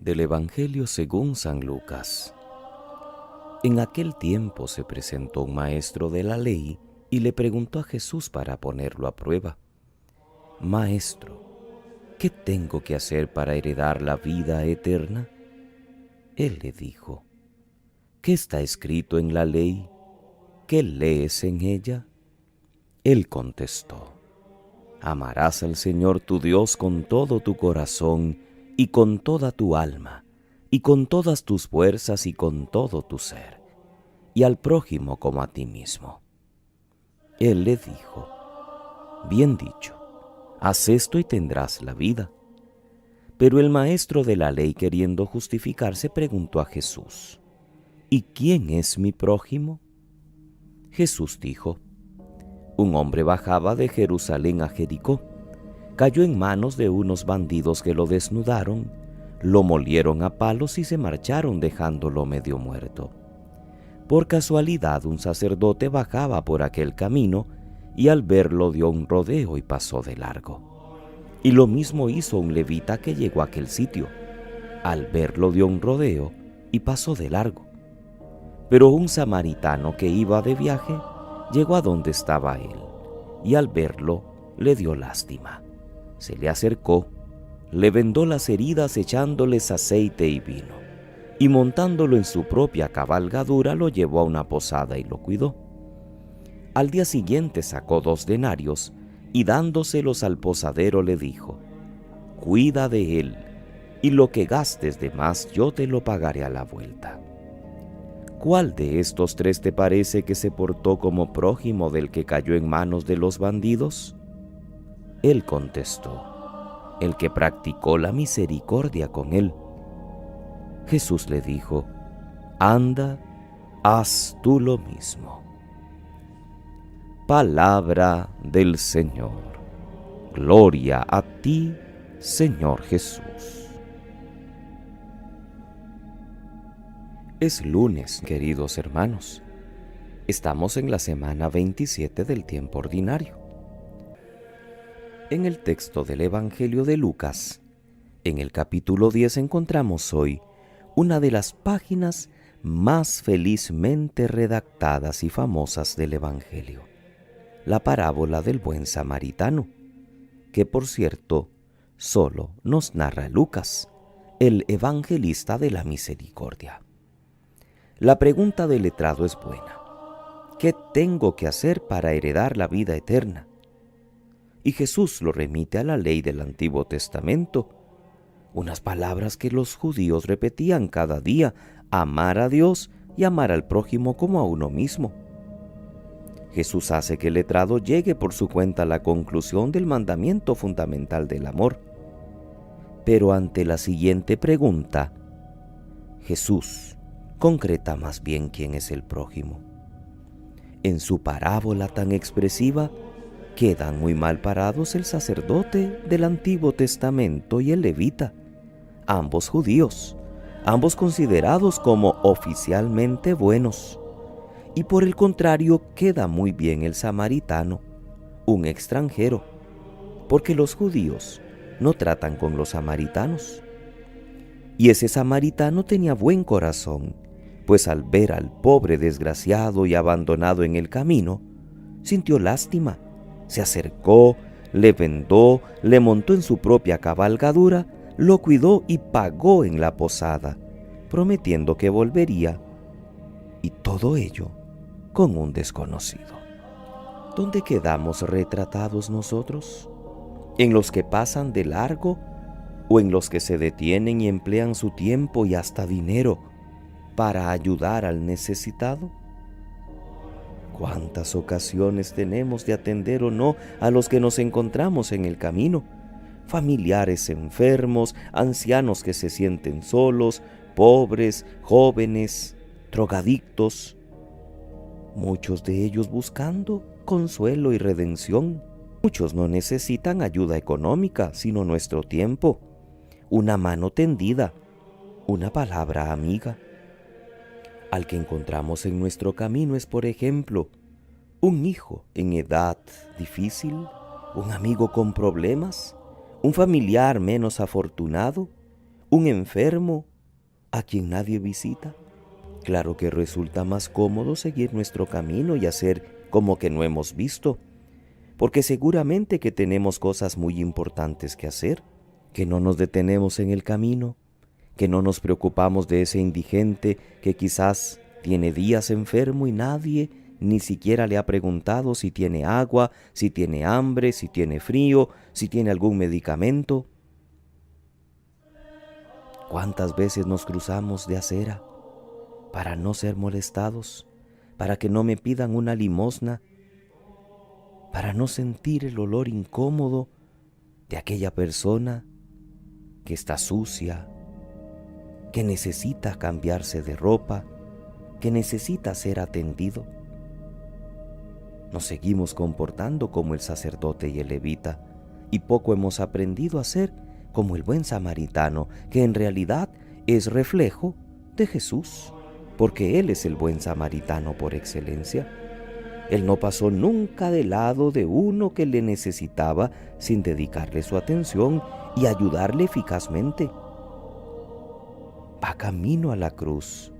Del Evangelio según San Lucas. En aquel tiempo se presentó un maestro de la ley y le preguntó a Jesús para ponerlo a prueba: Maestro, ¿qué tengo que hacer para heredar la vida eterna? Él le dijo: ¿qué está escrito en la ley? ¿Qué lees en ella? Él contestó: Amarás al Señor tu Dios con todo tu corazón y con toda tu alma, y con todas tus fuerzas y con todo tu ser, y al prójimo como a ti mismo. Él le dijo: bien dicho, haz esto y tendrás la vida. Pero el maestro de la ley, queriendo justificarse, preguntó a Jesús: ¿y quién es mi prójimo? Jesús dijo: un hombre bajaba de Jerusalén a Jericó. Cayó en manos de unos bandidos que lo desnudaron, lo molieron a palos y se marcharon dejándolo medio muerto. Por casualidad un sacerdote bajaba por aquel camino y al verlo dio un rodeo y pasó de largo. Y lo mismo hizo un levita que llegó a aquel sitio. Al verlo dio un rodeo y pasó de largo. Pero un samaritano que iba de viaje llegó a donde estaba él, y al verlo le dio lástima. Se le acercó, le vendó las heridas echándoles aceite y vino, y montándolo en su propia cabalgadura lo llevó a una posada y lo cuidó. Al día siguiente sacó 2 denarios y dándoselos al posadero le dijo: cuida de él, y lo que gastes de más yo te lo pagaré a la vuelta. ¿Cuál de estos 3 te parece que se portó como prójimo del que cayó en manos de los bandidos? Él contestó: el que practicó la misericordia con él. Jesús le dijo: anda, haz tú lo mismo. Palabra del Señor. Gloria a ti, Señor Jesús. Es lunes, queridos hermanos. Estamos en la semana 27 del tiempo ordinario. En el texto del Evangelio de Lucas, en el capítulo 10, encontramos hoy una de las páginas más felizmente redactadas y famosas del Evangelio, la parábola del buen samaritano, que por cierto solo nos narra Lucas, el evangelista de la misericordia. La pregunta del letrado es buena: ¿qué tengo que hacer para heredar la vida eterna? Y Jesús lo remite a la ley del Antiguo Testamento, unas palabras que los judíos repetían cada día: amar a Dios y amar al prójimo como a uno mismo. Jesús hace que el letrado llegue por su cuenta a la conclusión del mandamiento fundamental del amor. Pero ante la siguiente pregunta, Jesús concreta más bien quién es el prójimo. En su parábola tan expresiva, quedan muy mal parados el sacerdote del Antiguo Testamento y el levita, ambos judíos, ambos considerados como oficialmente buenos. Y por el contrario, queda muy bien el samaritano, un extranjero, porque los judíos no tratan con los samaritanos. Y ese samaritano tenía buen corazón, pues al ver al pobre desgraciado y abandonado en el camino, sintió lástima, se acercó, le vendó, le montó en su propia cabalgadura, lo cuidó y pagó en la posada, prometiendo que volvería, y todo ello con un desconocido. ¿Dónde quedamos retratados nosotros? ¿En los que pasan de largo o en los que se detienen y emplean su tiempo y hasta dinero para ayudar al necesitado? ¿Cuántas ocasiones tenemos de atender o no a los que nos encontramos en el camino? Familiares enfermos, ancianos que se sienten solos, pobres, jóvenes, drogadictos, muchos de ellos buscando consuelo y redención. Muchos no necesitan ayuda económica, sino nuestro tiempo, una mano tendida, una palabra amiga. Al que encontramos en nuestro camino es, por ejemplo, un hijo en edad difícil, un amigo con problemas, un familiar menos afortunado, un enfermo a quien nadie visita. Claro que resulta más cómodo seguir nuestro camino y hacer como que no hemos visto, porque seguramente que tenemos cosas muy importantes que hacer, que no nos detenemos en el camino, que no nos preocupamos de ese indigente que quizás tiene días enfermo y nadie ni siquiera le ha preguntado si tiene agua, si tiene hambre, si tiene frío, si tiene algún medicamento. ¿Cuántas veces nos cruzamos de acera para no ser molestados, para que no me pidan una limosna, para no sentir el olor incómodo de aquella persona que está sucia, que necesita cambiarse de ropa, que necesita ser atendido? Nos seguimos comportando como el sacerdote y el levita, y poco hemos aprendido a ser como el buen samaritano, que en realidad es reflejo de Jesús, porque Él es el buen samaritano por excelencia. Él no pasó nunca del lado de uno que le necesitaba sin dedicarle su atención y ayudarle eficazmente. Va camino a la cruz,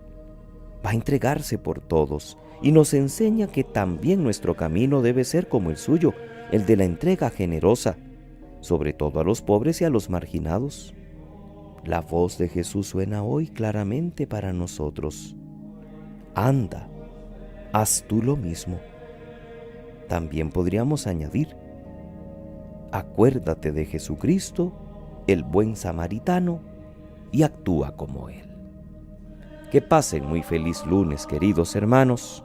va a entregarse por todos y nos enseña que también nuestro camino debe ser como el suyo, el de la entrega generosa, sobre todo a los pobres y a los marginados. La voz de Jesús suena hoy claramente para nosotros. Anda, haz tú lo mismo. También podríamos añadir, acuérdate de Jesucristo, el buen samaritano, y actúa como Él. Que pasen muy feliz lunes, queridos hermanos.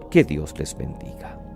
Que Dios les bendiga.